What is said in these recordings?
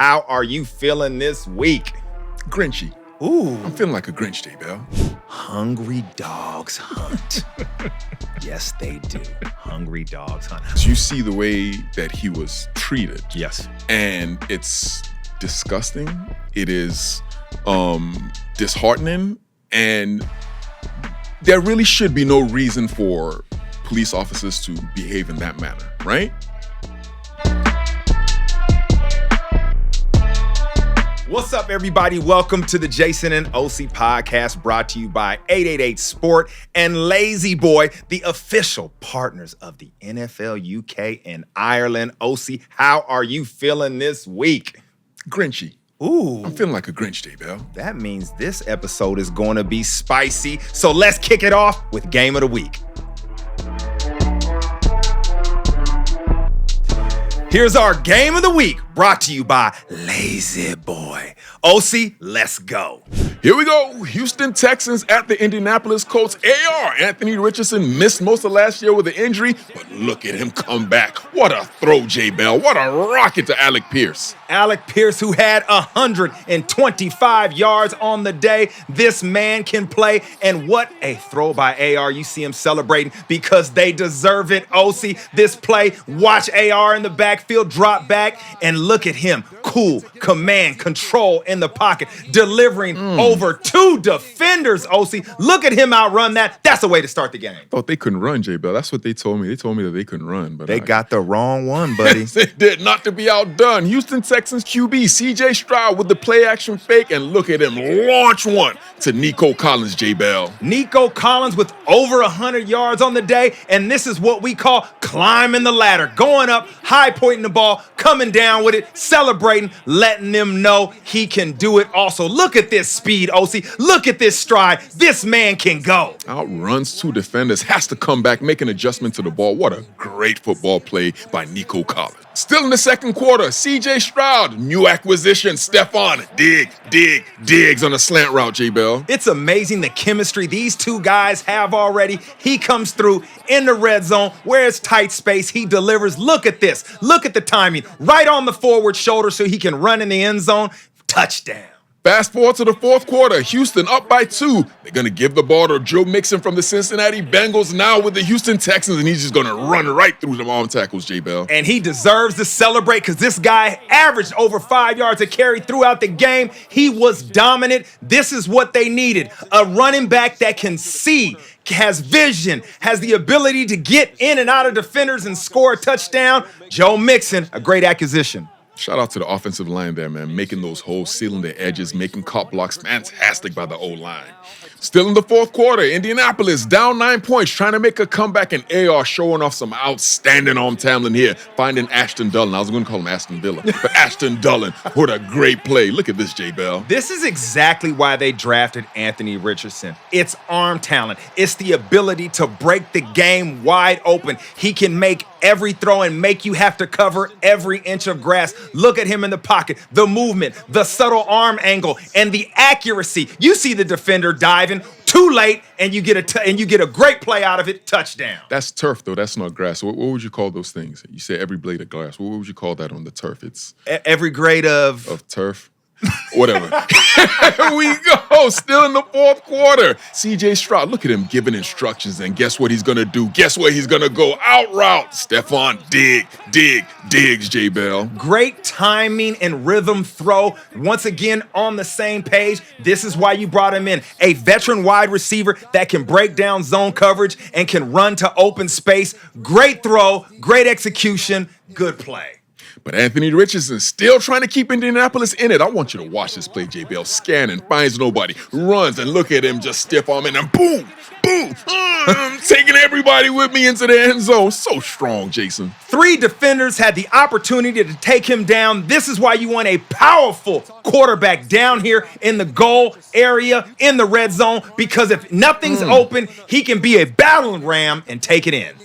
How are you feeling this week? Grinchy. Ooh. I'm feeling like a Grinch, J-Bell. Hungry dogs hunt. Yes, they do. Hungry dogs hunt. So you see the way that he was treated. Yes. And it's disgusting. It is disheartening. And there really should be no reason for police officers to behave in that manner, right? What's up, everybody? Welcome to the Jason and Osi podcast, brought to you by 888 Sport and Lazy Boy, the official partners of the NFL UK and Ireland. Osi, how are you feeling this week? Grinchy. Ooh. I'm feeling like a Grinch, J-Bell. That means this episode is going to be spicy. So let's kick it off with Game of the Week. Here's our Game of the Week, brought to you by Lazy Boy. Osi, let's go. Here we go. Houston Texans at the Indianapolis Colts. Anthony Richardson missed most of last year with an injury, but look at him come back. What a throw, J-Bell. What a rocket to Alec Pierce. Alec Pierce, who had 125 yards on the day. This man can play. And what a throw by AR. You see him celebrating because they deserve it, Osi. This play, watch AR in the backfield, drop back, and look at him. Cool, command, control in the pocket, delivering over two defenders, Osi. Look at him outrun that. That's the way to start the game. Thought they couldn't run, J-Bell. That's what they told me. They told me that they couldn't run. But They got the wrong one, buddy. They did, not to be outdone. Houston Texans QB CJ Stroud with the play-action fake, and look at him launch one to Nico Collins, J-Bell. Nico Collins with over 100 yards on the day, and this is what we call climbing the ladder. Going up, high pointing the ball, coming down with it, celebrating, letting them know he can do it also. Look at this speed, Osi. Look at this stride. This man can go. Outruns two defenders, has to come back, make an adjustment to the ball. What a great football play by Nico Collins. Still in the second quarter, CJ Stroud, new acquisition, Stephon Diggs on a slant route, J-Bell. It's amazing the chemistry these two guys have already. He comes through in the red zone where it's tight space. He delivers. Look at this. Look at the timing. Right on the forward shoulder so he can run in the end zone. Touchdown. Fast forward to the fourth quarter, Houston up by 2. They're going to give the ball to Joe Mixon from the Cincinnati Bengals, now with the Houston Texans, and he's just going to run right through them arm tackles, J-Bell. And he deserves to celebrate because this guy averaged over 5 yards a carry throughout the game. He was dominant. This is what they needed. A running back that can see, has vision, has the ability to get in and out of defenders and score a touchdown. Joe Mixon, a great acquisition. Shout out to the offensive line there, man. Making those holes, sealing the edges, making cop blocks. Fantastic by the O-line. Still in the fourth quarter, Indianapolis down 9 points, trying to make a comeback, and AR showing off some outstanding arm talent here, finding Ashton Dulin. I was going to call him Aston Villa, but Ashton Dulin. What a great play. Look at this, J-Bell. This is exactly why they drafted Anthony Richardson. It's arm talent. It's the ability to break the game wide open. He can make every throw and make you have to cover every inch of grass. Look at him in the pocket, the movement, the subtle arm angle, and the accuracy. You see the defender diving too late, and you get a great play out of it. Touchdown. That's turf, though. That's not grass. What would you call those things? You say every blade of grass. What would you call that on the turf? It's every grade of turf. Whatever. Here we go. Still in the fourth quarter. CJ Stroud, look at him giving instructions, and guess what he's going to do? Guess where he's going to go? Out route. Stephon Diggs, J-Bell. Great timing and rhythm throw. Once again, on the same page. This is why you brought him in. A veteran wide receiver that can break down zone coverage and can run to open space. Great throw, great execution, good play. But Anthony Richardson still trying to keep Indianapolis in it. I want you to watch this play, J-Bell. Scanning, finds nobody, runs, and look at him just stiff arm, and then boom, taking everybody with me into the end zone. So strong, Jason. 3 defenders had the opportunity to take him down. This is why you want a powerful quarterback down here in the goal area, in the red zone, because if nothing's open, he can be a battering ram and take it in.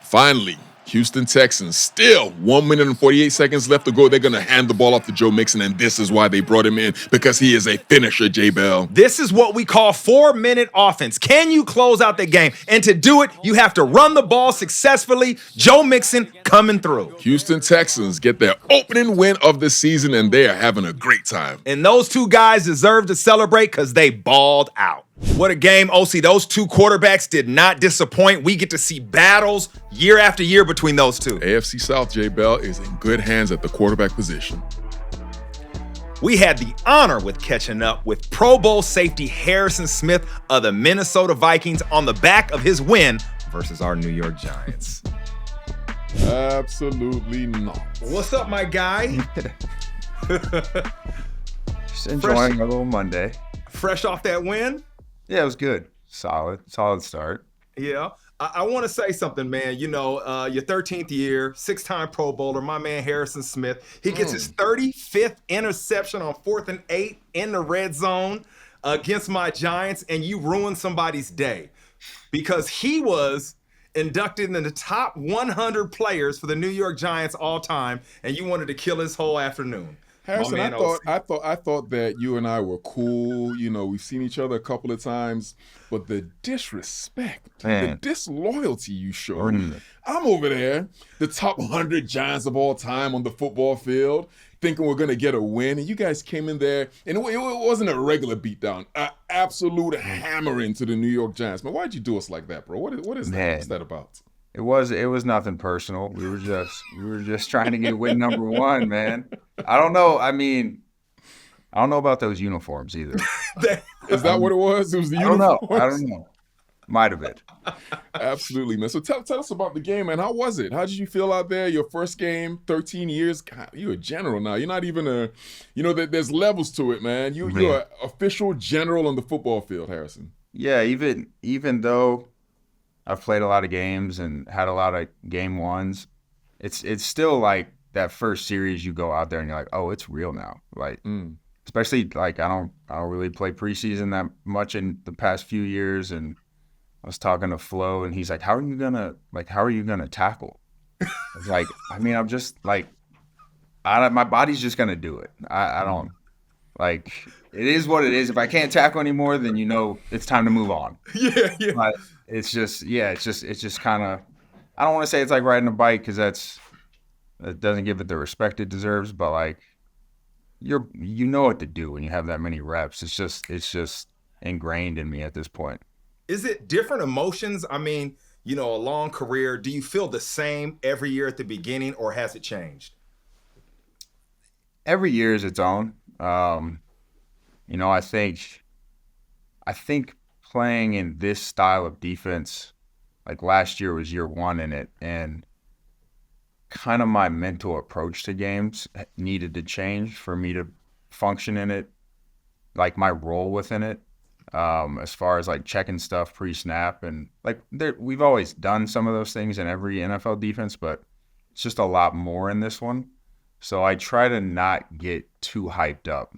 Finally, Houston Texans, still 1 minute and 48 seconds left to go. They're going to hand the ball off to Joe Mixon, and this is why they brought him in, because he is a finisher, J. Bell. This is what we call 4-minute offense. Can you close out the game? And to do it, you have to run the ball successfully. Joe Mixon coming through. Houston Texans get their opening win of the season, and they are having a great time. And those two guys deserve to celebrate because they balled out. What a game, Osi. Those two quarterbacks did not disappoint. We get to see battles year after year between those two. AFC South, J. Bell, is in good hands at the quarterback position. We had the honor with catching up with Pro Bowl safety Harrison Smith of the Minnesota Vikings on the back of his win versus our New York Giants. Absolutely not. What's up, my guy? Just enjoying a little Monday. Fresh off that win? Yeah, it was good. Solid start. Yeah. I want to say something, man. You know, your 13th year, 6-time Pro Bowler, my man Harrison Smith. He gets his 35th interception on 4th and 8 in the red zone against my Giants, and you ruined somebody's day because he was inducted in the top 100 players for the New York Giants all time, and you wanted to kill his whole afternoon. Harrison, I thought that you and I were cool. You know, we've seen each other a couple of times, but the disrespect, the disloyalty you showed. I'm over there, the top 100 Giants of all time on the football field, thinking we're going to get a win. And you guys came in there, and it wasn't a regular beatdown, an absolute hammering to the New York Giants. Man, why'd you do us like that, bro? What is that? What's that about? It was nothing personal. We were just trying to get win number one, man. I don't know. I mean, I don't know about those uniforms either. Is that what it was? It was the uniforms? I don't know. Might have been. Absolutely, man. So tell us about the game, man. How was it? How did you feel out there? Your first game, 13 years. God, you're a general now. You're not even there's levels to it, man. You're an official general on the football field, Harrison. Yeah, even though I've played a lot of games and had a lot of game ones, it's still like that first series you go out there and you're like, oh, it's real now. Like, especially like I don't really play preseason that much in the past few years. And I was talking to Flo, and he's like, how are you gonna tackle? I was like, I mean, I'm just like, my body's just gonna do it. I don't like. It is what it is. If I can't tackle anymore, then it's time to move on. Yeah. But it's just kind of. I don't want to say it's like riding a bike because that doesn't give it the respect it deserves. But like, you know what to do when you have that many reps. It's just ingrained in me at this point. Is it different emotions? I mean, a long career. Do you feel the same every year at the beginning, or has it changed? Every year is its own. I think playing in this style of defense, like last year was year one in it, and kind of my mental approach to games needed to change for me to function in it, like my role within it, as far as like checking stuff pre-snap. And like we've always done some of those things in every NFL defense, but it's just a lot more in this one. So I try to not get too hyped up,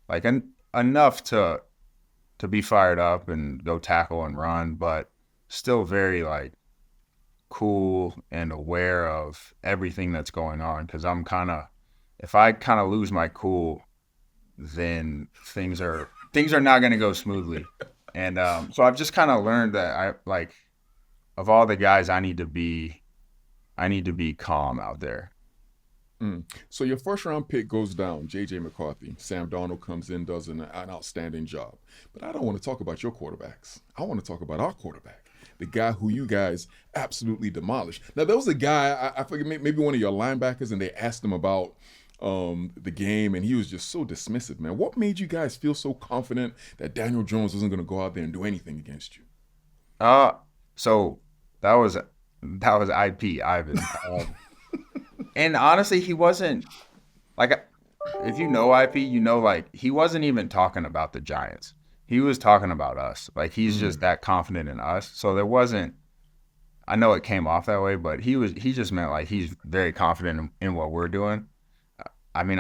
like enough to be fired up and go tackle and run, but still very like cool and aware of everything that's going on. Because if I kind of lose my cool, then things are not going to go smoothly. And so I've just kind of learned that of all the guys, I need to be calm out there. So your first round pick goes down, J.J. McCarthy. Sam Darnold comes in, does an outstanding job. But I don't want to talk about your quarterbacks. I want to talk about our quarterback, the guy who you guys absolutely demolished. Now, there was a guy, I forget, maybe one of your linebackers, and they asked him about the game, and he was just so dismissive, man. What made you guys feel so confident that Daniel Jones wasn't going to go out there and do anything against you? So that was IP, Ivan. And honestly, he wasn't like, if you know IP, like he wasn't even talking about the Giants. He was talking about us. Like he's just that confident in us. So there wasn't. I know it came off that way, but he just meant like he's very confident in what we're doing. I mean,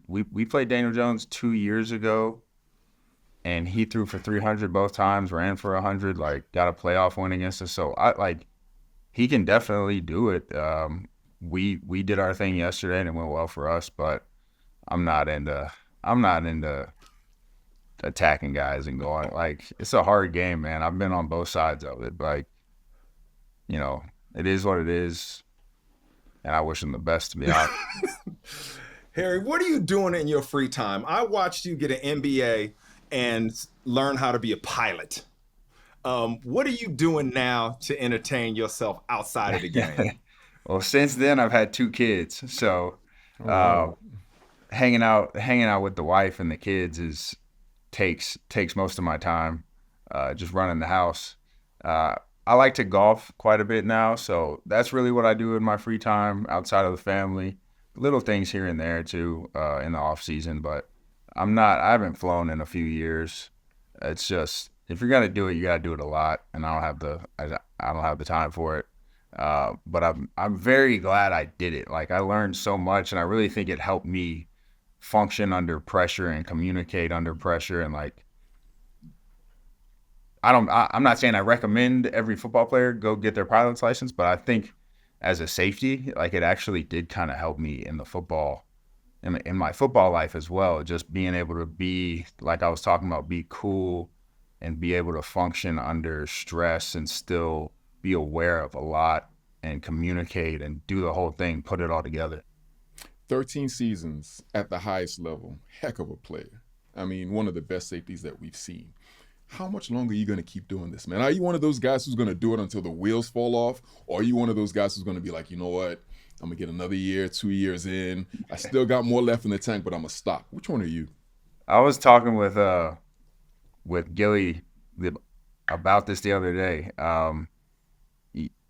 we played Daniel Jones 2 years ago, and he threw for 300 both times, ran for 100, like got a playoff win against us. So he can definitely do it. We did our thing yesterday and it went well for us, but I'm not into attacking guys and going like it's a hard game, man. I've been on both sides of it. Like, it is what it is, and I wish him the best, to be honest. Harry, what are you doing in your free time? I watched you get an MBA and learn how to be a pilot. What are you doing now to entertain yourself outside of the game? Well, since then I've had 2 kids, so hanging out with the wife and the kids takes most of my time. Just running the house. I like to golf quite a bit now, so that's really what I do in my free time outside of the family. Little things here and there too in the off season, but I haven't flown in a few years. It's just, if you're gonna do it, you gotta do it a lot, and I don't have the time for it. But I'm very glad I did it. Like, I learned so much, and I really think it helped me function under pressure and communicate under pressure. And like, I'm not saying I recommend every football player go get their pilot's license, but I think as a safety, like, it actually did kind of help me in my football life as well. Just being able to be, like I was talking about, be cool and be able to function under stress and still be aware of a lot and communicate and do the whole thing, put it all together. 13 seasons at the highest level. Heck of a player. I mean, one of the best safeties that we've seen. How much longer are you going to keep doing this, man? Are you one of those guys who's going to do it until the wheels fall off? Or are you one of those guys who's going to be like, you know what? I'm going to get another year, 2 years in. I still got more left in the tank, but I'm going to stop. Which one are you? I was talking with Gilly about this the other day.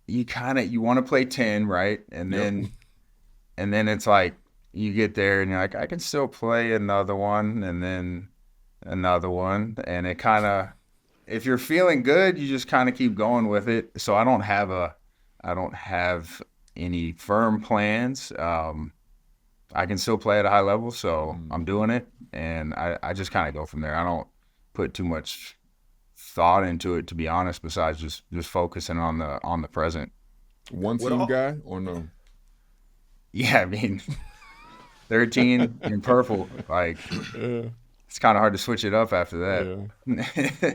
You want to play 10, right? And then it's like you get there and you're like, I can still play another one, and then another one, and it kind of, if you're feeling good, you just kind of keep going with it. So I don't have any firm plans. I can still play at a high level, so I'm doing it, and I just kind of go from there. I don't put too much thought into it, to be honest, besides just focusing on the present. One team guy or no? Yeah, I mean, 13 in purple, like, it's kind of hard to switch it up after that. Yeah.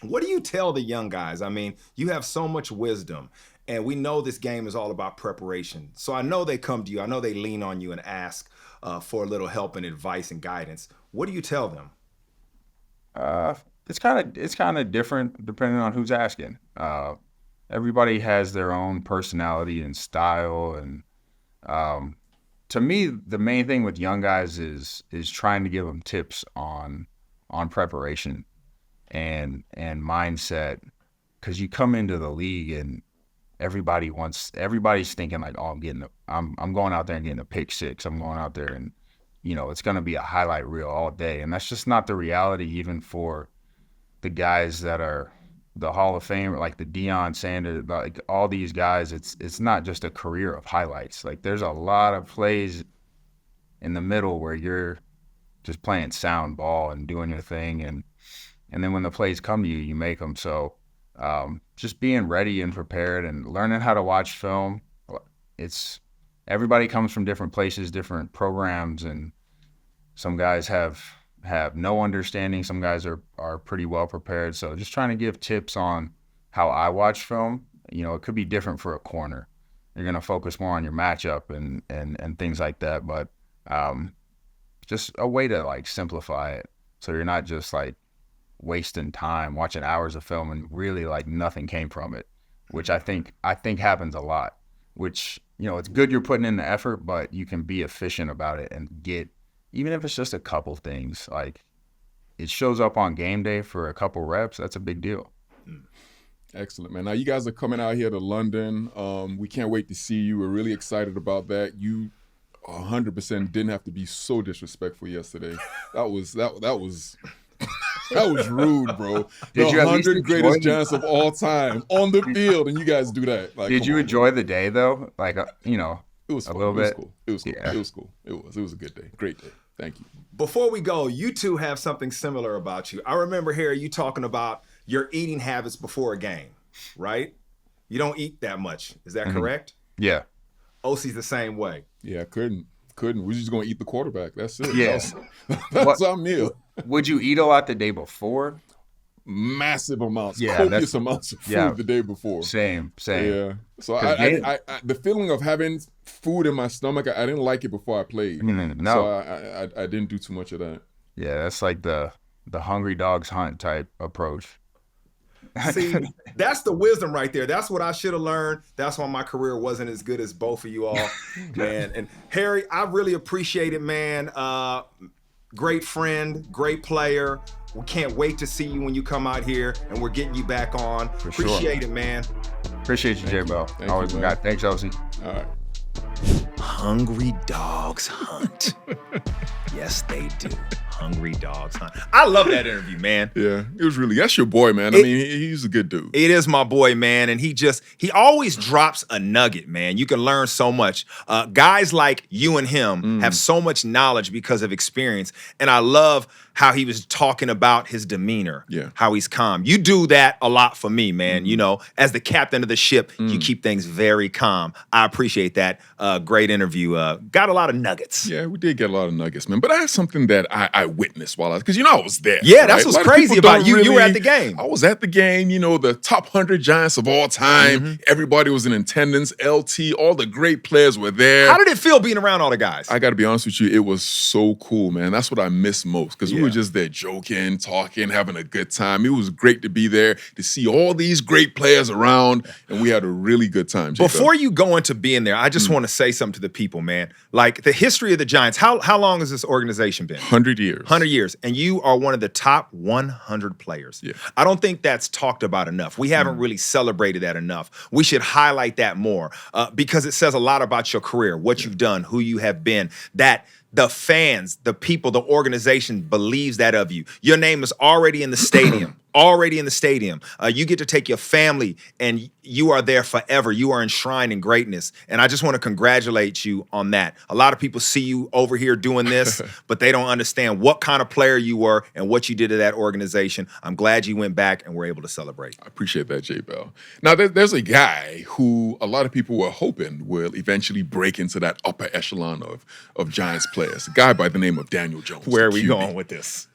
What do you tell the young guys? I mean, you have so much wisdom, and we know this game is all about preparation. So I know they come to you. I know they lean on you and ask for a little help and advice and guidance. What do you tell them? It's kind of different depending on who's asking. Everybody has their own personality and style, and to me, the main thing with young guys is trying to give them tips on preparation and mindset, because you come into the league and everybody's thinking like, oh, I'm going out there and getting a pick six. I'm going out there and it's going to be a highlight reel all day, and that's just not the reality. Even for the guys that are the Hall of Fame, like the Deion Sanders, like all these guys, it's not just a career of highlights. Like, there's a lot of plays in the middle where you're just playing sound ball and doing your thing, and then when the plays come to you, you make them. So just being ready and prepared and learning how to watch film. Everybody comes from different places, different programs, and some guys have no understanding. Some guys are pretty well prepared. So just trying to give tips on how I watch film. It could be different for a corner. You're going to focus more on your matchup and things like that. But just a way to like simplify it, so you're not just like wasting time watching hours of film and really like nothing came from it, which I think happens a lot. Which, it's good you're putting in the effort, but you can be efficient about it and get, even if it's just a couple things, like it shows up on game day for a couple reps, that's a big deal. Excellent, man. Now you guys are coming out here to London. We can't wait to see you. We're really excited about that. You 100% didn't have to be so disrespectful yesterday. That was that was rude, bro. Did the you 100 greatest Giants of all time on the field, and you guys do that. Like, did you enjoy the day though? Like, it was fun. a little bit. It was cool. Yeah. It was cool. It was a good day. Great day. Thank you. Before we go, you two have something similar about you. I remember, Harry, you talking about your eating habits before a game, right? You don't eat that much. Is that Mhm. correct? Yeah. Osi's the same way. Yeah, couldn't. We're just gonna eat the quarterback. That's it. Yeah. That's our meal. Would you eat a lot the day before? Massive amounts, Yeah, copious amounts of food the day before. Same. Yeah. So 'Cause I the feeling of having food in my stomach, I didn't like it before I played. No. So I didn't do too much of that. Yeah, that's like the hungry dogs hunt type approach. See, that's the wisdom right there. That's what I should have learned. That's why my career wasn't as good as both of you all, man. And Harry, I really appreciate it, man. Great friend, great player. We can't wait to see you when you come out here, and we're getting you back on. Appreciate it, man. Appreciate you, J-Bell. Thank you, man. Thanks, Osi. All right. Hungry dogs hunt. Yes, they do. Hungry dogs hunt. I love that interview, man. Yeah, it was really, that's your boy, man. I mean, he's a good dude. It is my boy, man. And he always drops a nugget, man. You can learn so much. Guys like you and him have so much knowledge because of experience. And I love how he was talking about his demeanor, how he's calm. You do that a lot for me, man. You know, as the captain of the ship, you keep things very calm. I appreciate that. Great interview. Got a lot of nuggets. Yeah, we did get a lot of nuggets, man. But I had something that I witnessed while because I was there. Yeah, that's what's crazy about you. You were at the game. I was at the game. You know, the top 100 Giants of all time. Everybody was in attendance. LT, all the great players were there. How did it feel being around all the guys? I got to be honest with you, it was so cool, man. That's what I miss most because we were just there joking, talking, having a good time. It was great to be there, to see all these great players around, and we had a really good time. Before you go into being there, I just want to say something to the people, man. Like the history of the Giants, how long has this organization been? 100 years. 100 years. And you are one of the top 100 players. Yeah. I don't think that's talked about enough. We haven't really celebrated that enough. We should highlight that more because it says a lot about your career, what you've done, who you have been, that the fans, the people, the organization believes that of you. Your name is already in the stadium. Already in the stadium. You get to take your family and you are there forever. You are enshrined in greatness. And I just want to congratulate you on that. A lot of people see you over here doing this, but they don't understand what kind of player you were and what you did to that organization. I'm glad you went back and were able to celebrate. I appreciate that, J-Bell. Now, there's a guy who a lot of people were hoping will eventually break into that upper echelon of Giants players. A guy by the name of Daniel Jones. Where are we going with this?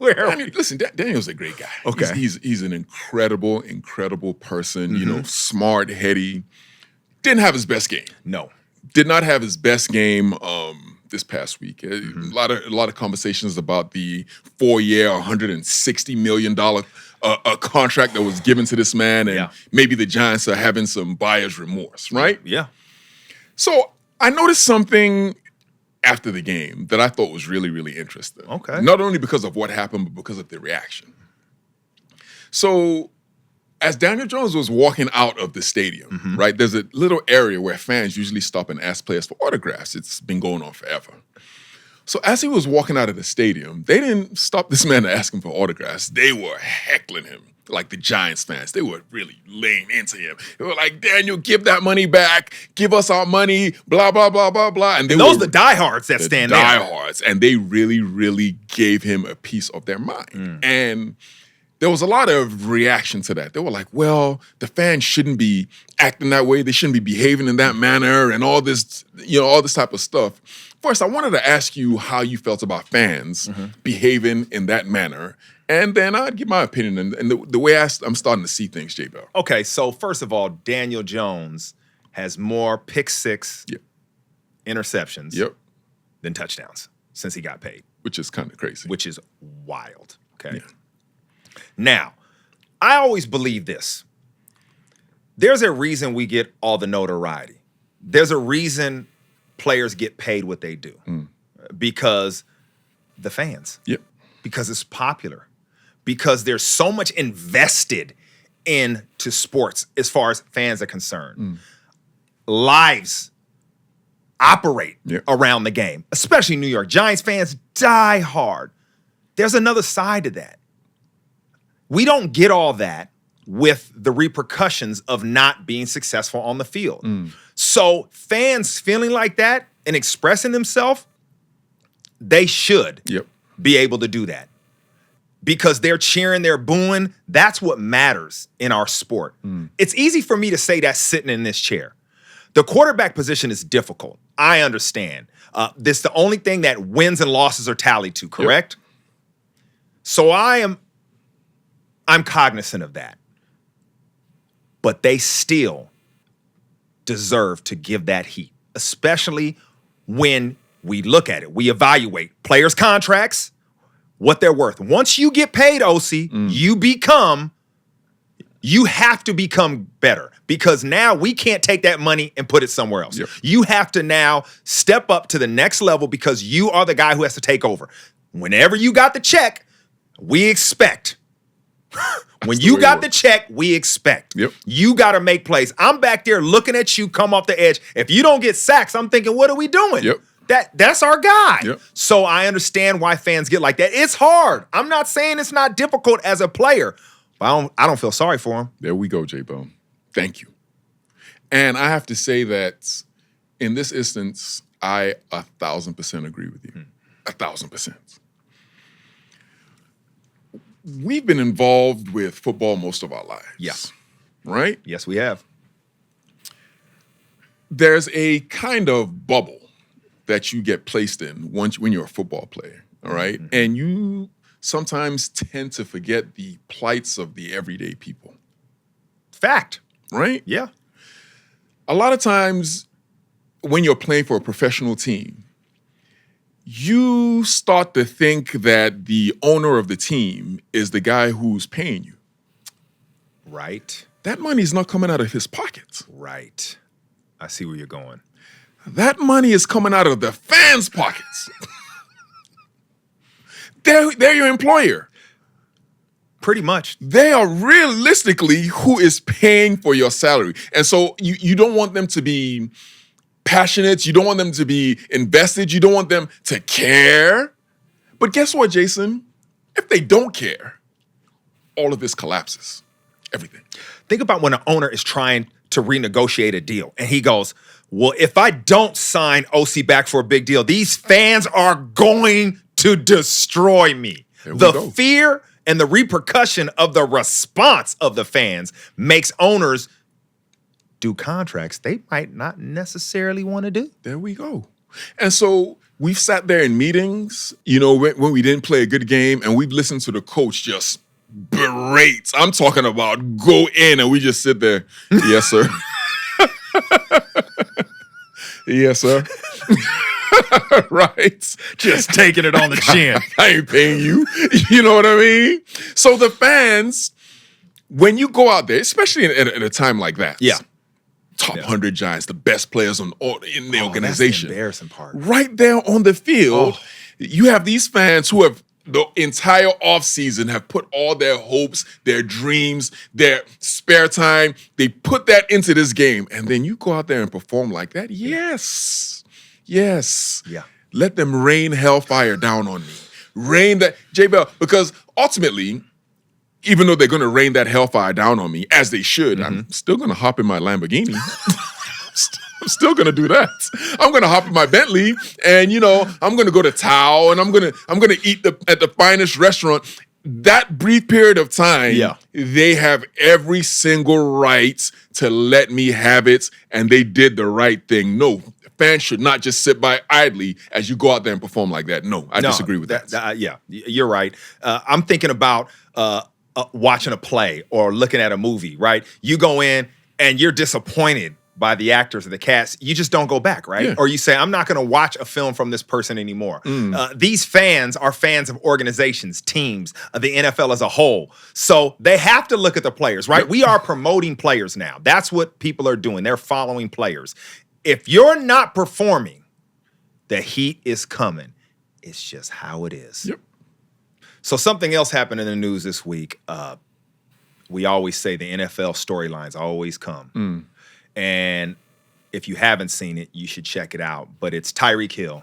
Listen, Daniel's a great guy. Okay. He's an incredible person, you know, smart, heady. Didn't have his best game. No. Did not have his best game this past week. A lot of conversations about the 4-year, $160 million a contract that was given to this man, and maybe the Giants are having some buyer's remorse, right? Yeah. So I noticed something after the game that I thought was really, really interesting. Okay. Not only because of what happened, but because of the reaction. So as Daniel Jones was walking out of the stadium, right, there's a little area where fans usually stop and ask players for autographs. It's been going on forever. So as he was walking out of the stadium, they didn't stop this man to ask him for autographs. They were heckling him. Like the Giants fans, they were really laying into him. They were like, Daniel, give that money back. Give us our money, blah, blah, blah, blah, blah. And those are the diehards that stand there. Diehards. And they really, really gave him a piece of their mind. And there was a lot of reaction to that. They were like, well, the fans shouldn't be acting that way. They shouldn't be behaving in that manner and all this, you know, all this type of stuff. First, I wanted to ask you how you felt about fans behaving in that manner. And then I'd give my opinion and the way I'm starting to see things, J-Bell. Okay, so first of all, Daniel Jones has more pick six interceptions than touchdowns since he got paid. Which is kind of crazy. Which is wild, okay? Yeah. Now, I always believe this. There's a reason we get all the notoriety. There's a reason players get paid what they do. Because the fans. Yep. Because it's popular. Because there's so much invested into sports as far as fans are concerned. Lives operate around the game, especially New York. Giants fans die hard. There's another side to that. We don't get all that with the repercussions of not being successful on the field. So fans feeling like that and expressing themselves, they should be able to do that. because they're cheering, they're booing. That's what matters in our sport. It's easy for me to say that sitting in this chair. The quarterback position is difficult. I understand. This is the only thing that wins and losses are tallied to, correct? Yep. So I'm cognizant of that. But they still deserve to give that heat, especially when we look at it. We evaluate players' contracts, what they're worth. Once you get paid, Osi, you have to become better, because now we can't take that money and put it somewhere else. Yep. You have to now step up to the next level because you are the guy who has to take over. Whenever you got the check, we expect. When you got the check, we expect. Yep. You got to make plays. I'm back there looking at you come off the edge. If you don't get sacks, I'm thinking, what are we doing? Yep. That's our guy. Yep. So I understand why fans get like that. It's hard. I'm not saying it's not difficult as a player, but I don't feel sorry for him. There we go, J-Bone. Thank you. And I have to say that in this instance, I 1,000% agree with you. 1,000%. We've been involved with football most of our lives. Yeah. Right? Yes, we have. There's a kind of bubble that you get placed in when you're a football player, all right? Mm-hmm. And you sometimes tend to forget the plights of the everyday people. Fact. Right? Yeah. A lot of times when you're playing for a professional team, you start to think that the owner of the team is the guy who's paying you. Right. That money's not coming out of his pockets. Right. I see where you're going. That money is coming out of the fans' pockets. They're your employer. Pretty much. They are realistically who is paying for your salary. And so you don't want them to be passionate. You don't want them to be invested. You don't want them to care. But guess what, Jason? If they don't care, all of this collapses. Everything. Think about when an owner is trying to renegotiate a deal and he goes, well, if I don't sign OC back for a big deal, these fans are going to destroy me. The fear and the repercussion of the response of the fans makes owners do contracts they might not necessarily want to do. There we go. And so we've sat there in meetings, when we didn't play a good game, and we've listened to the coach just berate. I'm talking about go in, and we just sit there. Yes, sir. Yes, sir. Right? Just taking it on the chin. I ain't paying you. You know what I mean? So the fans, when you go out there, especially at a time like that, top 100 Giants, the best players in the organization. That's the embarrassing part. Right there on the field, you have these fans who have the entire offseason have put all their hopes, their dreams, their spare time, they put that into this game. And then you go out there and perform like that? Yes. Yes. Yeah. Let them rain hellfire down on me. Rain that, J-Bell, because ultimately, even though they're going to rain that hellfire down on me, as they should, I'm still going to hop in my Lamborghini. I'm still going to do that. I'm going to hop in my Bentley and, I'm going to go to Tao and I'm going to eat at the finest restaurant. That brief period of time, they have every single right to let me have it, and they did the right thing. No, fans should not just sit by idly as you go out there and perform like that. No, I disagree with that. Yeah, you're right. I'm thinking about watching a play or looking at a movie, right? You go in and you're disappointed by the actors or the cast, you just don't go back, right? Yeah. Or you say, I'm not going to watch a film from this person anymore. These fans are fans of organizations, teams, the NFL as a whole. So they have to look at the players, right? Yep. We are promoting players now. That's what people are doing. They're following players. If you're not performing, the heat is coming. It's just how it is. Yep. So something else happened in the news this week. We always say the NFL storylines always come. And if you haven't seen it, you should check it out. But it's Tyreek Hill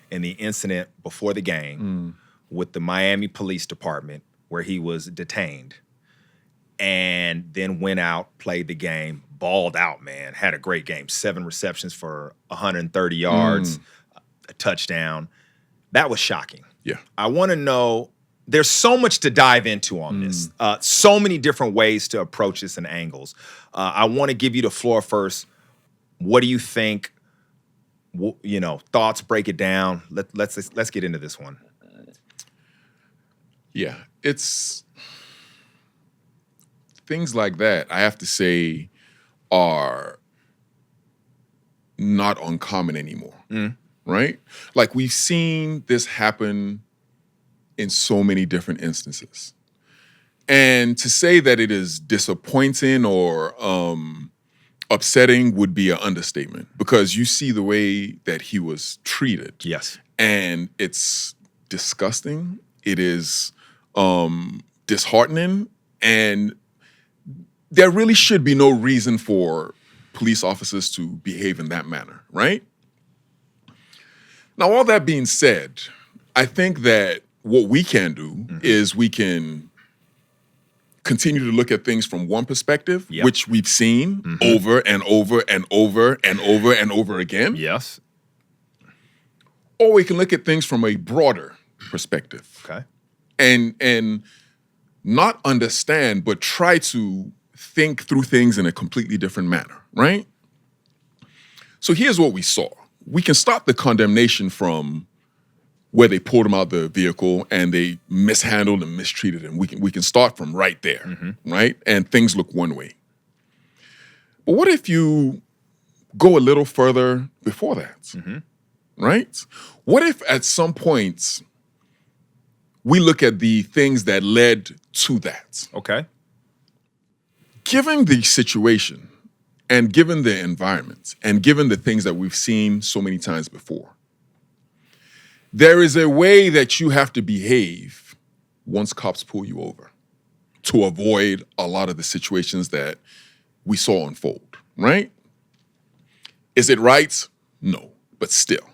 and the incident before the game with the Miami Police Department where he was detained and then went out, played the game, balled out, man. Had a great game. 7 receptions for 130 yards, a touchdown. That was shocking. Yeah. I want to know there's so much to dive into on this. So many different ways to approach this and angles. I want to give you the floor first. What do you think? Thoughts, break it down. Let's get into this one. Yeah, it's things like that, I have to say, are not uncommon anymore, right? Like, we've seen this happen in so many different instances. And to say that it is disappointing or upsetting would be an understatement, because you see the way that he was treated. Yes. And it's disgusting. It is disheartening. And there really should be no reason for police officers to behave in that manner, right? Now, all that being said, I think that what we can do is we can continue to look at things from one perspective, which we've seen over and over and over and over and over again. Yes. Or we can look at things from a broader perspective. Okay. And not understand, but try to think through things in a completely different manner, right? So here's what we saw. We can start the condemnation from where they pulled him out of the vehicle and they mishandled and mistreated him. We can start from right there, right? And things look one way. But what if you go a little further before that, right? What if at some point we look at the things that led to that? Okay. Given the situation and given the environment and given the things that we've seen so many times before, there is a way that you have to behave once cops pull you over to avoid a lot of the situations that we saw unfold, right? Is it right? No, but still.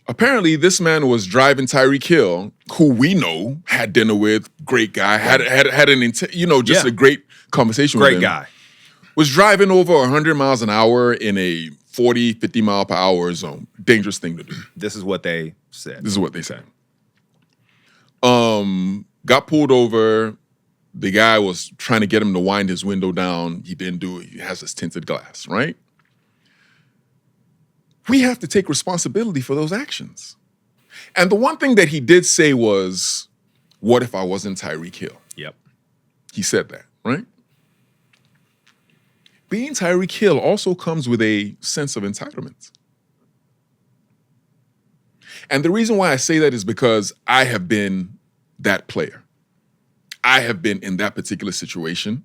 Apparently, this man was driving Tyreek Hill, who we know had dinner with, great guy, had a great conversation with him. Great guy. Was driving over 100 miles an hour in a 40, 50 mile per hour zone. Dangerous thing to do. This is what they said. This is what they said. Got pulled over. The guy was trying to get him to wind his window down. He didn't do it. He has this tinted glass, right? We have to take responsibility for those actions. And the one thing that he did say was, what if I wasn't Tyreek Hill? Yep. He said that, right? Being Tyreek Hill also comes with a sense of entitlement. And the reason why I say that is because I have been that player. I have been in that particular situation.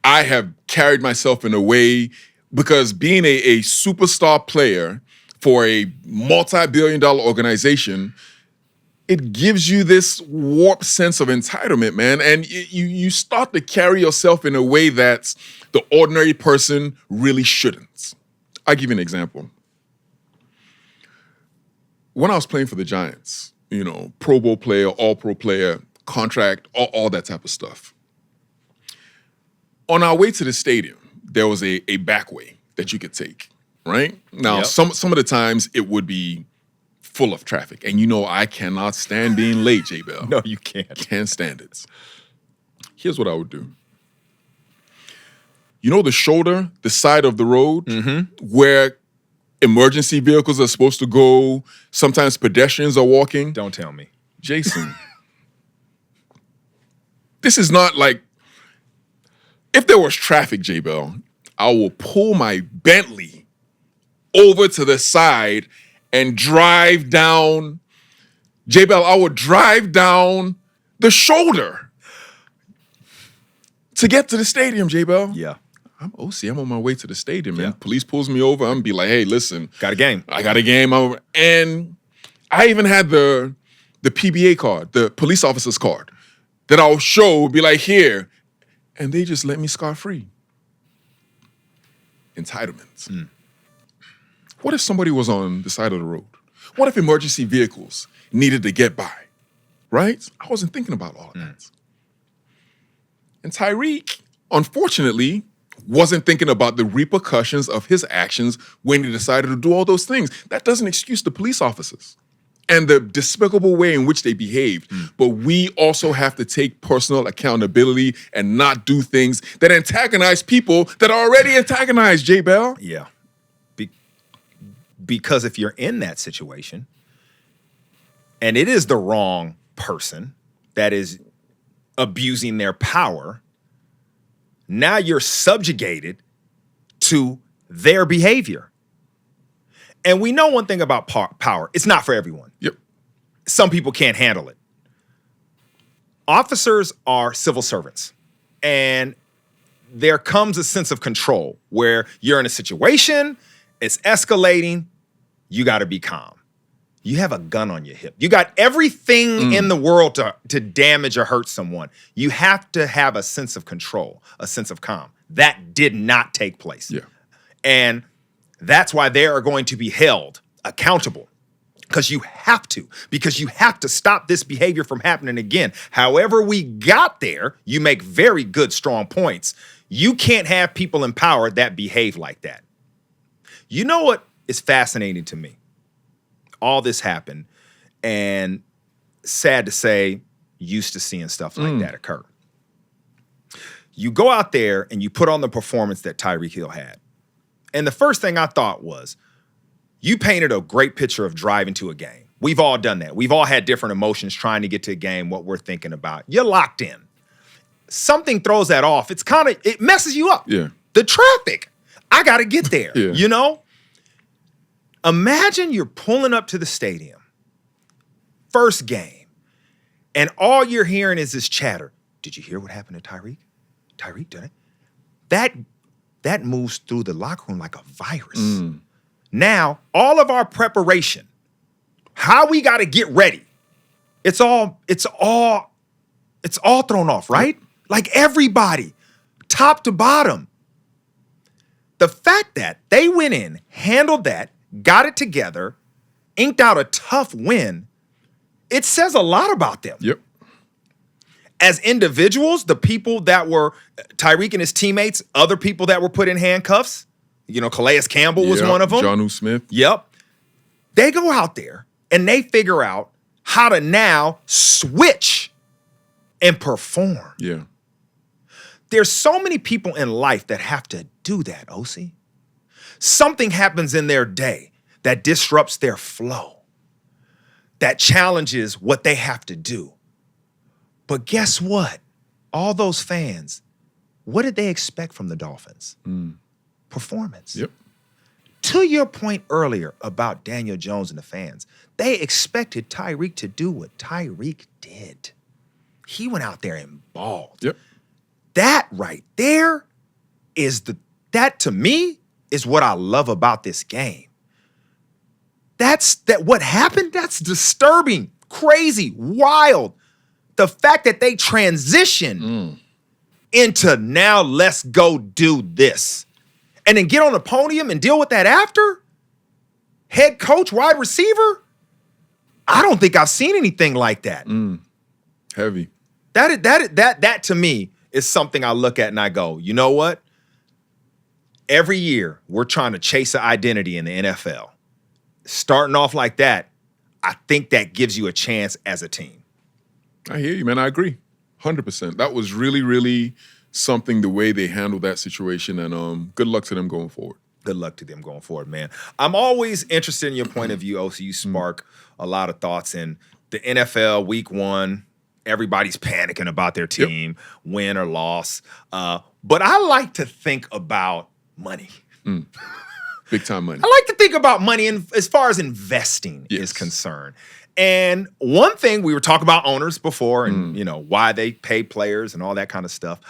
I have carried myself in a way, because being a superstar player for a multi-billion-dollar organization, it gives you this warped sense of entitlement, man. And you start to carry yourself in a way that the ordinary person really shouldn't. I'll give you an example. When I was playing for the Giants, Pro Bowl player, all-pro player, contract, all that type of stuff. On our way to the stadium, there was a back way that you could take, right? Now, some of the times it would be full of traffic. And I cannot stand being late, J-Bell. No, you can't. Can't stand it. Here's what I would do. The shoulder, the side of the road, where emergency vehicles are supposed to go, sometimes pedestrians are walking. Don't tell me. Jason, this is not like, if there was traffic, J-Bell, I will pull my Bentley over to the side and drive down. J-Bell, I would drive down the shoulder to get to the stadium, J-Bell. Yeah. I'm Osi. I'm on my way to the stadium, man. Police pulls me over. I'm gonna be like, hey, listen. Got a game. I got a game. And I even had the PBA card, the police officer's card, that I'll show, be like, here. And they just let me scot-free. Entitlements. What if somebody was on the side of the road? What if emergency vehicles needed to get by? Right? I wasn't thinking about all of that. And Tyreek, unfortunately, wasn't thinking about the repercussions of his actions when he decided to do all those things. That doesn't excuse the police officers. and the despicable way in which they behaved. But we also have to take personal accountability and not do things that antagonize people that are already antagonized, J. Bell. Yeah. Because if you're in that situation and it is the wrong person that is abusing their power, now you're subjugated to their behavior. And we know one thing about power. It's not for everyone. Yep. Some people can't handle it. Officers are civil servants. And there comes a sense of control where you're in a situation, it's escalating, you got to be calm. You have a gun on your hip. You got everything in the world to damage or hurt someone. You have to have a sense of control, a sense of calm. That did not take place. Yeah. And that's why they are going to be held accountable. Because you have to stop this behavior from happening again. However we got there, you make very good, strong points. You can't have people in power that behave like that. You know what is fascinating to me? All this happened, and sad to say, used to seeing stuff like that occur. You go out there and you put on the performance that Tyreek Hill had. And the first thing I thought was, you painted a great picture of driving to a game. We've all done that. We've all had different emotions trying to get to a game, what we're thinking about. You're locked in. Something throws that off. It messes you up. Yeah. The traffic. I got to get there, Yeah. you know? Imagine you're pulling up to the stadium, first game, and all you're hearing is this chatter. Did you hear what happened to Tyreek? Tyreek did it. That moves through the locker room like a virus. Now, all of our preparation, how we got to get ready, it's all thrown off, right? Like everybody, top to bottom. The fact that they went in, handled that, got it together, inked out a tough win, it says a lot about them. Yep. As individuals, the people that were Tyreek and his teammates, other people that were put in handcuffs, Calais Campbell was one of them. Jonnu Smith. Yep. They go out there and they figure out how to now switch and perform. Yeah. There's so many people in life that have to do that, Osi. Something happens in their day that disrupts their flow, that challenges what they have to do. But guess what? All those fans, what did they expect from the Dolphins? Performance. Yep. To your point earlier about Daniel Jones and the fans, they expected Tyreek to do what Tyreek did. He went out there and balled. Yep. That right there that to me is what I love about this game. What happened, that's disturbing, crazy, wild. The fact that they transition into now let's go do this. And then get on the podium and deal with that after? Head coach, wide receiver? I don't think I've seen anything like that. Heavy. That to me is something I look at and I go, you know what? Every year we're trying to chase an identity in the NFL. Starting off like that, I think that gives you a chance as a team. I hear you, man. I agree. 100%. That was really, really something, the way they handled that situation, and good luck to them going forward. Good luck to them going forward, man. I'm always interested in your point of view, OC. You spark a lot of thoughts in the NFL week 1. Everybody's panicking about their team, win or loss. But I like to think about money. Big time money. I like to think about money as far as investing is concerned. And one thing, we were talking about owners before and, why they pay players and all that kind of stuff.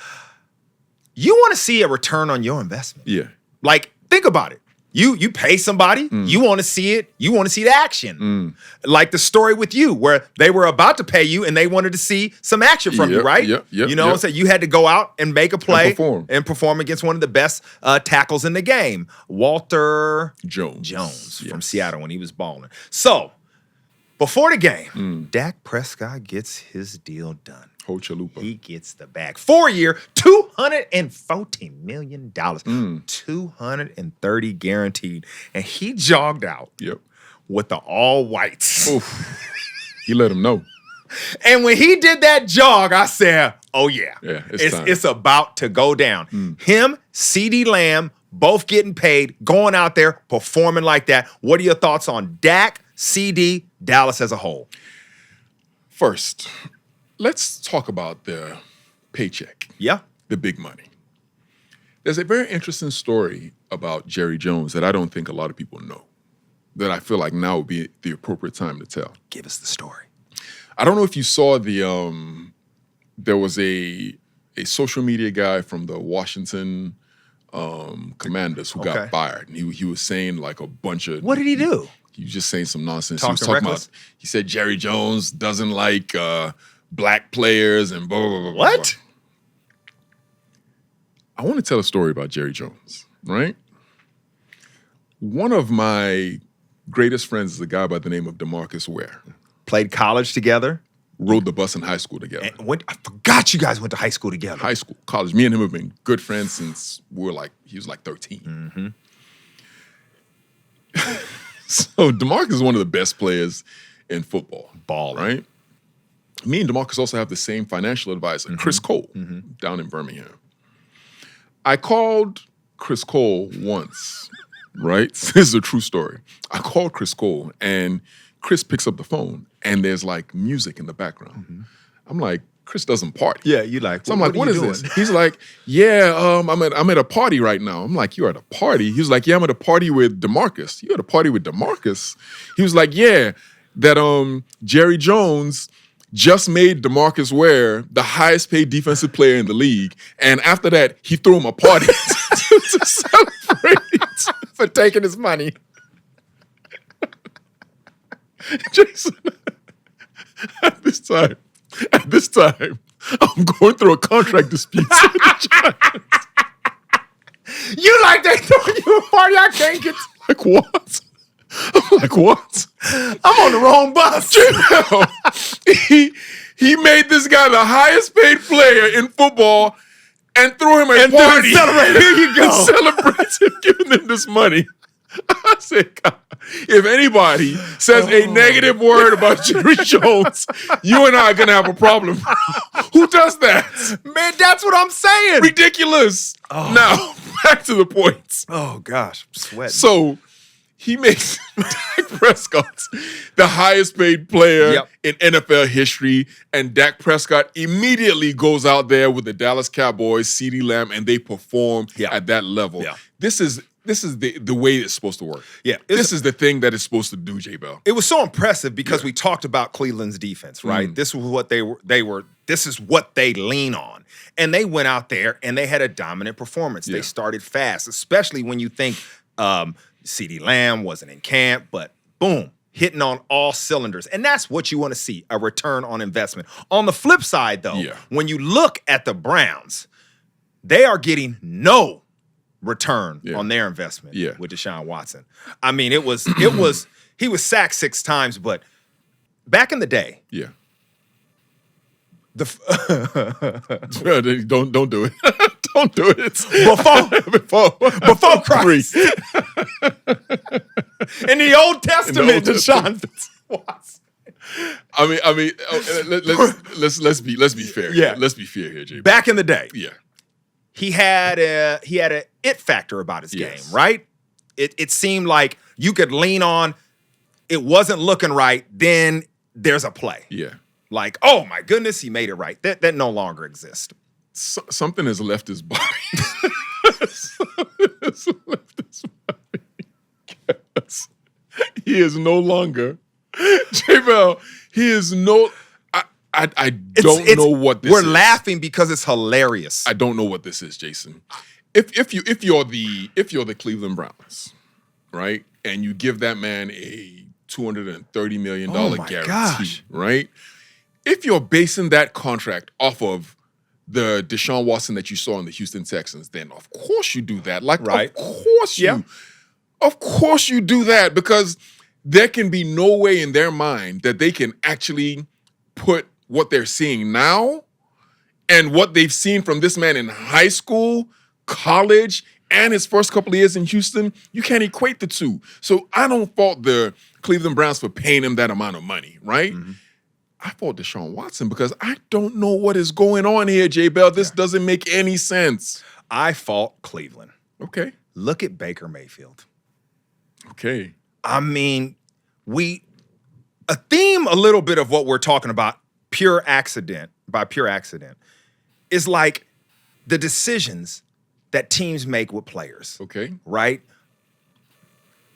You want to see a return on your investment. Yeah. Like, think about it. You pay somebody, you want to see it, you want to see the action. Like the story with you, where they were about to pay you and they wanted to see some action from you, right? So you had to go out and make a play and perform against one of the best tackles in the game, Walter Jones from Seattle when he was balling. So, before the game, Dak Prescott gets his deal done. Ho chalupa. He gets the bag. 4-year, $214 million. 230 guaranteed. And he jogged out with the all whites. He let him know. And when he did that jog, I said, oh, yeah. Yeah, it's about to go down. Him, CeeDee Lamb, both getting paid, going out there, performing like that. What are your thoughts on Dak, CD, Dallas as a whole? First, let's talk about the paycheck. Yeah. The big money. There's a very interesting story about Jerry Jones that I don't think a lot of people know, that I feel like now would be the appropriate time to tell. Give us the story. I don't know if you saw there was a social media guy from the Washington Commanders who got fired. And he was saying like a bunch of... What did he do? He was just saying some nonsense. Talking reckless? He said Jerry Jones doesn't like black players and blah, blah, blah, blah. What? I want to tell a story about Jerry Jones, right? One of my greatest friends is a guy by the name of DeMarcus Ware. Played college together. Rode the bus in high school together. I forgot you guys went to high school together. High school, college. Me and him have been good friends since he was like 13. So DeMarcus is one of the best players in football. Ball, right? Me and DeMarcus also have the same financial advisor, Chris Cole, down in Birmingham. I called Chris Cole once, right? This is a true story. I called Chris Cole, and Chris picks up the phone, and there's like music in the background. I'm like, Chris doesn't party. Yeah, you like. So I'm like, what is this? He's like, yeah, I'm at a party right now. I'm like, you're at a party? He was like, yeah, I'm at a party with DeMarcus. You at a party with DeMarcus? He was like, yeah, that Jerry Jones just made DeMarcus Ware the highest paid defensive player in the league. And after that, he threw him a party to celebrate for taking his money. Jason, at this time, I'm going through a contract dispute. You like they throwing you a party I can't get to. Like what? I'm like, what? I'm on the wrong bus. He made this guy the highest paid player in football and threw him a party. Celebrate. Here you go. Celebrates him giving him this money. I said, God, if anybody says a negative word about Jerry Jones, you and I are going to have a problem. Who does that? Man, that's what I'm saying. Ridiculous. Now, back to the points. Oh, gosh. I'm sweating. So, he makes Dak Prescott the highest paid player in NFL history, and Dak Prescott immediately goes out there with the Dallas Cowboys, CeeDee Lamb, and they perform at that level. Yeah. This is the way it's supposed to work. Yeah. This is the thing that it's supposed to do, J. Bell. It was so impressive because we talked about Cleveland's defense, right? This was what this is what they lean on. And they went out there and they had a dominant performance. They started fast, especially when you think CeeDee Lamb wasn't in camp, but boom, hitting on all cylinders. And that's what you want to see, a return on investment. On the flip side, though, when you look at the Browns, they are getting no return on their investment with Deshaun Watson. I mean, he was sacked 6 times, but back in the day, don't do it. Don't do it. Before Christ. In the Old Testament, Deshaun Watson. I mean, let's be fair. Yeah, let's be fair here, Jay. Back in the day, he had a it factor about his game, right? It seemed like you could lean on. It wasn't looking right. Then there's a play. Yeah. Like, oh my goodness, he made it right. That no longer exists. Something has left his body. He is no longer. J-Bell, he is no. I don't know what this is. We're laughing because it's hilarious. I don't know what this is, Jason. If you're the Cleveland Browns, right, and you give that man a $230 million guarantee, right? If you're basing that contract off of the Deshaun Watson that you saw in the Houston Texans, then of course you do that. Like, of course you do that, because there can be no way in their mind that they can actually put what they're seeing now and what they've seen from this man in high school, college, and his first couple of years in Houston. You can't equate the two. So I don't fault the Cleveland Browns for paying him that amount of money, right? I fought Deshaun Watson because I don't know what is going on here, J Bell. This doesn't make any sense. I fault Cleveland. Okay. Look at Baker Mayfield. Okay. I mean, a theme a little bit of what we're talking about, pure accident, is like the decisions that teams make with players. Okay. Right?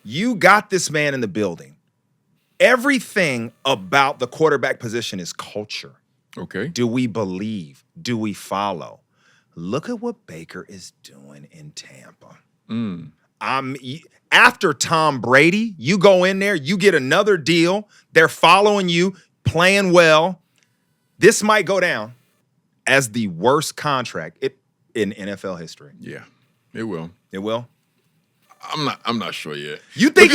You got this man in the building. Everything about the quarterback position is culture. Okay. Do we believe? Do we follow? Look at what Baker is doing in Tampa. After Tom Brady, you go in there, you get another deal. They're following you, playing well. This might go down as the worst contract in NFL history. Yeah, it will. It will. I'm not sure yet. You think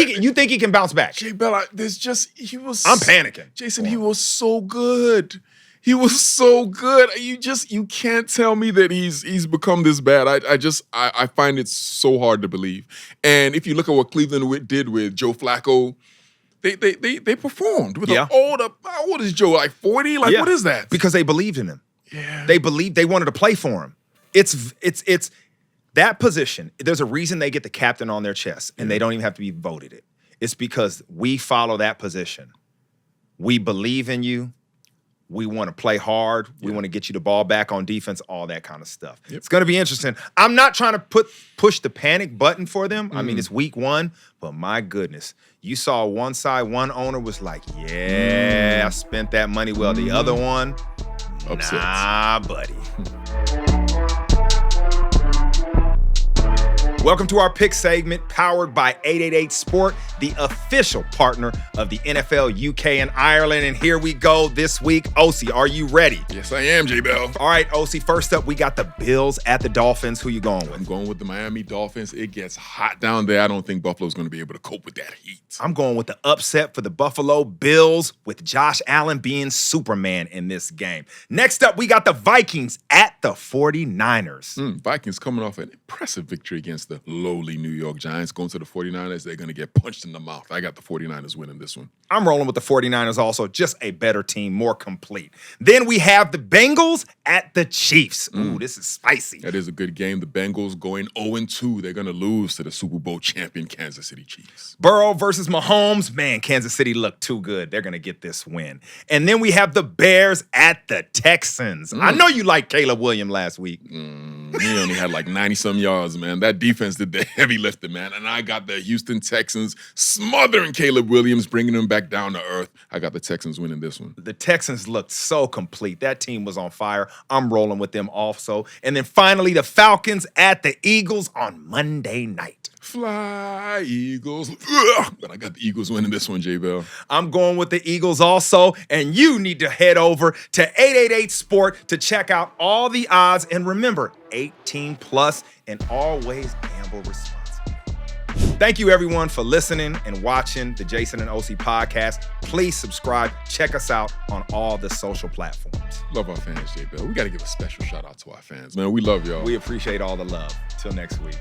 he can bounce back? J Bell, I'm panicking. Jason, he was so good. He was so good. You can't tell me that he's become this bad. I find it so hard to believe. And if you look at what Cleveland did with Joe Flacco, they performed with how old is Joe? Like 40? Like what is that? Because they believed in him. Yeah. They wanted to play for him. It's that position. There's a reason they get the captain on their chest and they don't even have to be voted it. It's because we follow that position. We believe in you. We want to play hard. We want to get you the ball back on defense, all that kind of stuff. Yep. It's going to be interesting. I'm not trying to push the panic button for them. I mean, it's week 1, but my goodness, you saw one side, one owner was like, I spent that money well. The other one, upset. Nah, buddy. Welcome to our pick segment powered by 888 Sport, the official partner of the NFL UK and Ireland. And here we go this week. Osi, are you ready? Yes, I am, J Bell. All right, Osi, first up, we got the Bills at the Dolphins. Who you going with? I'm going with the Miami Dolphins. It gets hot down there. I don't think Buffalo's going to be able to cope with that heat. I'm going with the upset for the Buffalo Bills with Josh Allen being Superman in this game. Next up, we got the Vikings at the 49ers. Vikings coming off an impressive victory against the lowly New York Giants. Going to the 49ers, they're going to get punched in the mouth. I got the 49ers winning this one. I'm rolling with the 49ers also. Just a better team, more complete. Then we have the Bengals at the Chiefs. Ooh, this is spicy. That is a good game. The Bengals going 0-2. They're going to lose to the Super Bowl champion Kansas City Chiefs. Burrow versus Mahomes. Man, Kansas City looked too good. They're going to get this win. And then we have the Bears at the Texans. I know you liked Caleb Williams last week. He only had like 90-some yards, man. That defense did the heavy lifting, man. And I got the Houston Texans smothering Caleb Williams, bringing him back down to earth. I got the Texans winning this one. The Texans looked so complete. That team was on fire. I'm rolling with them also. And then finally, the Falcons at the Eagles on Monday night. Fly, Eagles. But I got the Eagles winning this one, J Bell. I'm going with the Eagles also. And you need to head over to 888 Sport to check out all the odds. And remember, 18 plus and always gamble responsibly. Thank you, everyone, for listening and watching the Jason and Osi podcast. Please subscribe. Check us out on all the social platforms. Love our fans, J Bell. We got to give a special shout out to our fans, man. We love y'all. We appreciate all the love. Till next week.